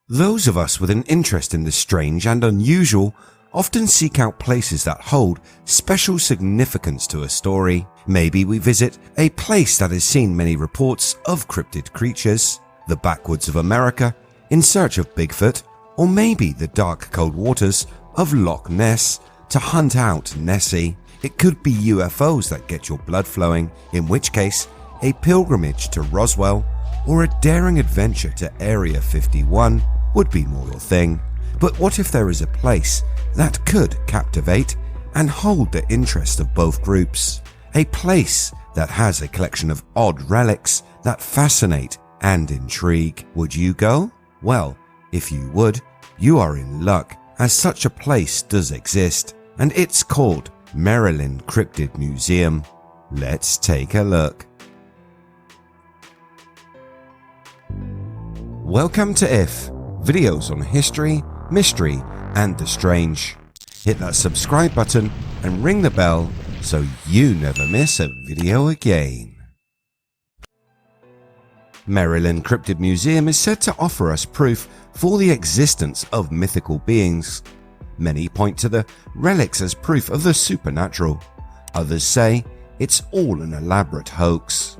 Those of us with an interest in the strange and unusual often seek out places that hold special significance to a story. Maybe we visit a place that has seen many reports of cryptid creatures, the backwoods of America in search of Bigfoot, or maybe the dark cold waters of Loch Ness to hunt out Nessie. It could be UFOs that get your blood flowing, in which case a pilgrimage to Roswell or a daring adventure to Area 51 would be more your thing. But what if there is a place that could captivate and hold the interest of both groups? A place that has a collection of odd relics that fascinate and intrigue. Would you go? Well, if you would, you are in luck, as such a place does exist, and it's called Merrylin Cryptid Museum. Let's take a look. Welcome to IF, videos on history, mystery, and the strange. Hit that subscribe button and ring the bell so you never miss a video again. Merrylin Cryptid Museum is said to offer us proof for the existence of mythical beings. Many point to the relics as proof of the supernatural. Others say it's all an elaborate hoax.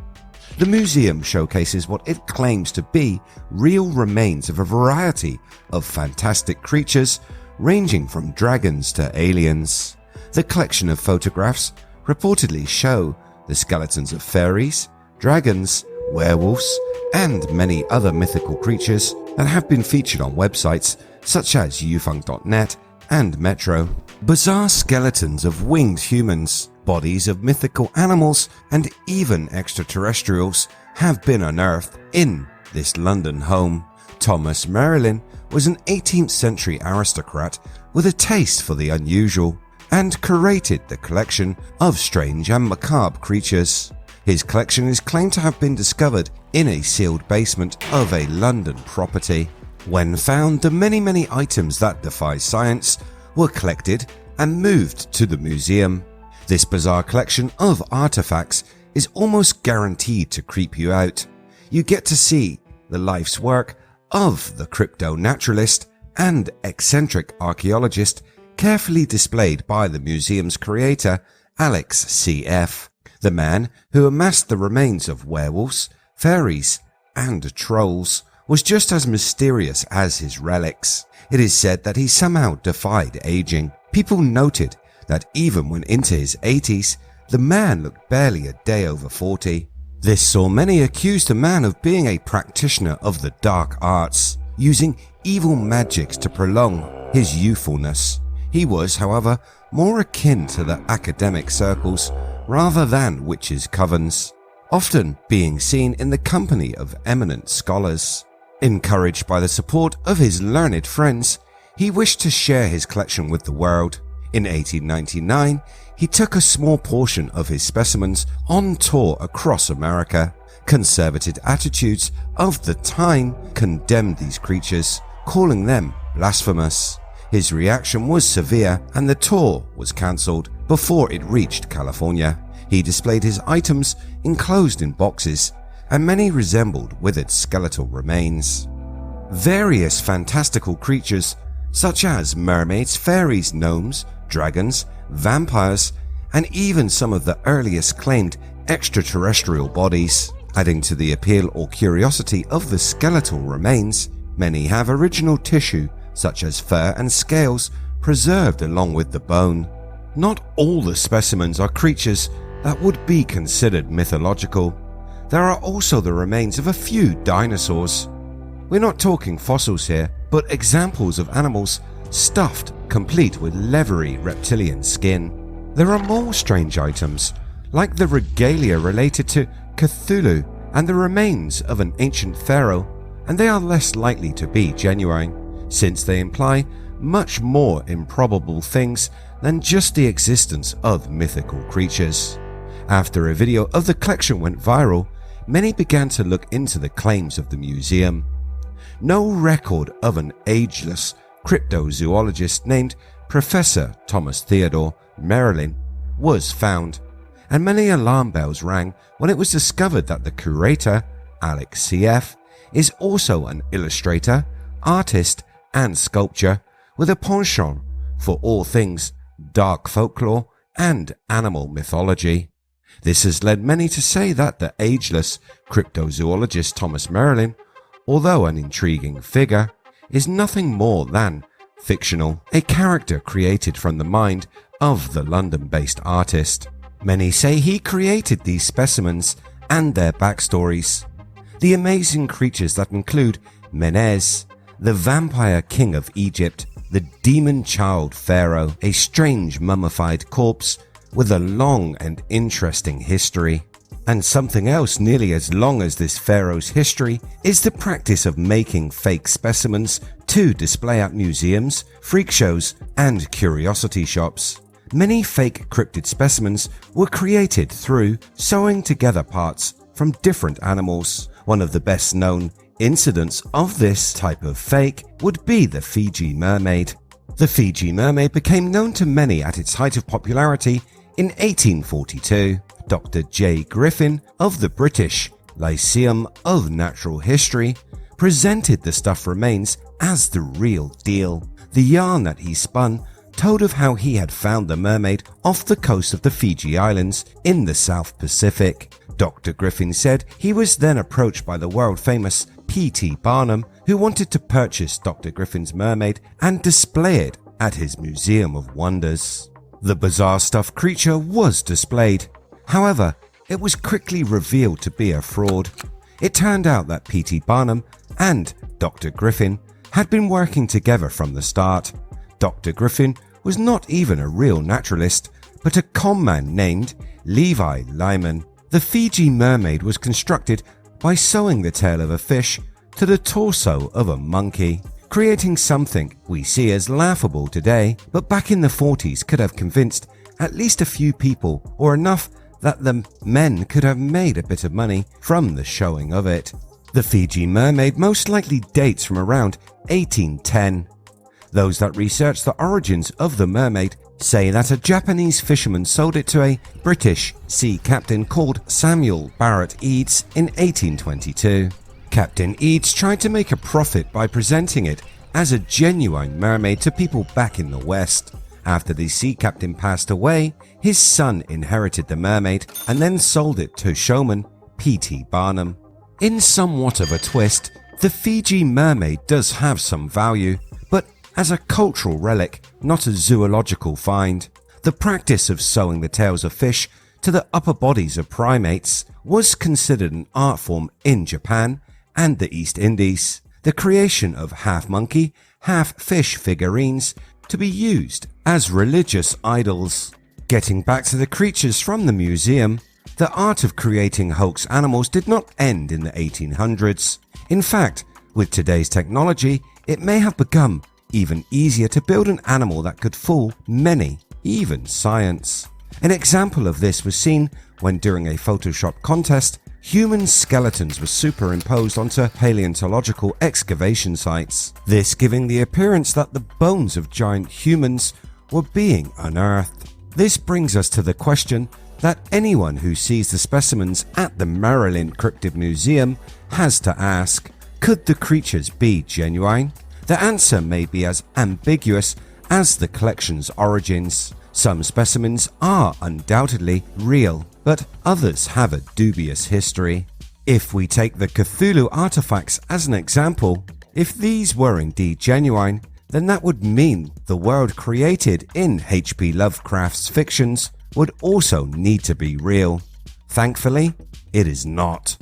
The museum showcases what it claims to be real remains of a variety of fantastic creatures ranging from dragons to aliens. The collection of photographs reportedly show the skeletons of fairies, dragons, werewolves, and many other mythical creatures that have been featured on websites such as ufunk.net and Metro. Bizarre skeletons of winged humans, bodies of mythical animals, and even extraterrestrials have been unearthed in this London home. Thomas Merrylin was an 18th century aristocrat with a taste for the unusual and curated the collection of strange and macabre creatures. His collection is claimed to have been discovered in a sealed basement of a London property. When found, the many items that defy science were collected and moved to the museum. This bizarre collection of artifacts is almost guaranteed to creep you out. You get to see the life's work of the crypto-naturalist and eccentric archaeologist carefully displayed by the museum's creator, Alex C.F., the man who amassed the remains of werewolves, fairies, and trolls was just as mysterious as his relics. It is said that he somehow defied aging. People noted that even when into his 80s, the man looked barely a day over 40. This saw many accuse the man of being a practitioner of the dark arts, using evil magics to prolong his youthfulness. He was, however, more akin to the academic circles rather than witches' covens, often being seen in the company of eminent scholars. Encouraged by the support of his learned friends, he wished to share his collection with the world. In 1899, he took a small portion of his specimens on tour across America. Conservative attitudes of the time condemned these creatures, calling them blasphemous. His reaction was severe and the tour was cancelled before it reached California. He displayed his items enclosed in boxes, and many resembled withered skeletal remains. Various fantastical creatures such as mermaids, fairies, gnomes, dragons, vampires, and even some of the earliest claimed extraterrestrial bodies. Adding to the appeal or curiosity of the skeletal remains, many have original tissue such as fur and scales preserved along with the bone. Not all the specimens are creatures that would be considered mythological. There are also the remains of a few dinosaurs. We're not talking fossils here, but examples of animals stuffed complete with leathery reptilian skin. There are more strange items, like the regalia related to Cthulhu and the remains of an ancient pharaoh, and they are less likely to be genuine, since they imply much more improbable things than just the existence of mythical creatures. After a video of the collection went viral, many began to look into the claims of the museum. No record of an ageless cryptozoologist named Professor Thomas Theodore Merrylin was found, and many alarm bells rang when it was discovered that the curator, Alex C.F., is also an illustrator, artist and sculptor with a penchant for all things dark folklore and animal mythology. This has led many to say that the ageless cryptozoologist Thomas Merrylin, although an intriguing figure, is nothing more than fictional, a character created from the mind of the London-based artist. Many say he created these specimens and their backstories. The amazing creatures that include Ness, the vampire king of Egypt, the demon child pharaoh, a strange mummified corpse with a long and interesting history. And something else nearly as long as this pharaoh's history is the practice of making fake specimens to display at museums, freak shows, and curiosity shops. Many fake cryptid specimens were created through sewing together parts from different animals. One of the best known incidents of this type of fake would be the Fiji mermaid. The Fiji mermaid became known to many at its height of popularity in 1842. Dr. J. Griffin of the British Lyceum of Natural History presented the stuffed remains as the real deal. The yarn that he spun told of how he had found the mermaid off the coast of the Fiji Islands in the South Pacific. Dr. Griffin said he was then approached by the world-famous P.T. Barnum, who wanted to purchase Dr. Griffin's mermaid and display it at his Museum of Wonders. The bizarre stuffed creature was displayed. However, it was quickly revealed to be a fraud. It turned out that P.T. Barnum and Dr. Griffin had been working together from the start. Dr. Griffin was not even a real naturalist, but a conman named Levi Lyman. The Fiji mermaid was constructed by sewing the tail of a fish to the torso of a monkey, creating something we see as laughable today, but back in the 40s could have convinced at least a few people, or enough that the men could have made a bit of money from the showing of it. The Fiji mermaid most likely dates from around 1810. Those that research the origins of the mermaid say that a Japanese fisherman sold it to a British sea captain called Samuel Barrett Eads in 1822. Captain Eads tried to make a profit by presenting it as a genuine mermaid to people back in the West. After the sea captain passed away, his son inherited the mermaid and then sold it to showman P.T. Barnum. In somewhat of a twist, the Fiji mermaid does have some value, but as a cultural relic, not a zoological find. The practice of sewing the tails of fish to the upper bodies of primates was considered an art form in Japan and the East Indies. The creation of half-monkey, half-fish figurines to be used as religious idols. Getting back to the creatures from the museum, the art of creating hoax animals did not end in the 1800s. In fact, with today's technology, it may have become even easier to build an animal that could fool many, even science. An example of this was seen when during a Photoshop contest, human skeletons were superimposed onto paleontological excavation sites, this giving the appearance that the bones of giant humans were being unearthed. This brings us to the question that anyone who sees the specimens at the Merrylin Cryptid Museum has to ask: could the creatures be genuine? The answer may be as ambiguous as the collection's origins. Some specimens are undoubtedly real, but others have a dubious history. If we take the Cthulhu artifacts as an example, if these were indeed genuine, then that would mean the world created in H.P. Lovecraft's fictions would also need to be real. Thankfully, it is not.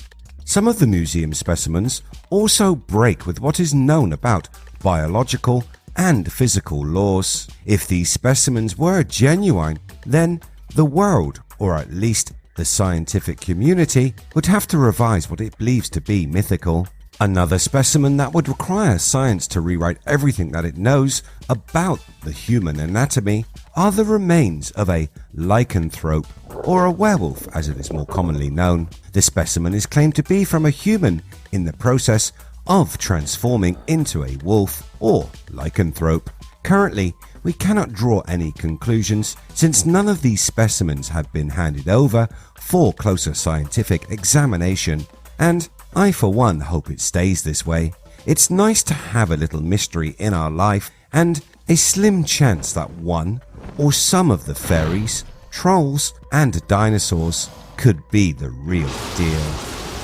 Some of the museum specimens also break with what is known about biological and physical laws. If these specimens were genuine, then the world, or at least the scientific community, would have to revise what it believes to be mythical. Another specimen that would require science to rewrite everything that it knows about the human anatomy are the remains of a lycanthrope, or a werewolf as it is more commonly known. The specimen is claimed to be from a human in the process of transforming into a wolf or lycanthrope. Currently, we cannot draw any conclusions since none of these specimens have been handed over for closer scientific examination, and I for one hope it stays this way. It's nice to have a little mystery in our life and a slim chance that one or some of the fairies, trolls and dinosaurs could be the real deal.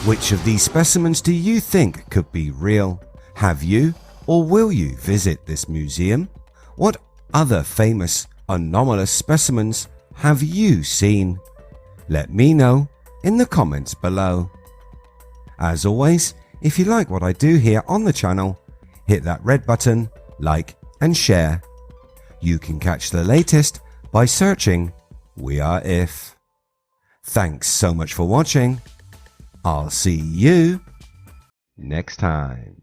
Which of these specimens do you think could be real? Have you or will you visit this museum? What other famous anomalous specimens have you seen? Let me know in the comments below. As always, if you like what I do here on the channel, hit that red button, like and share. You can catch the latest by searching We Are If. Thanks so much for watching. I'll see you next time.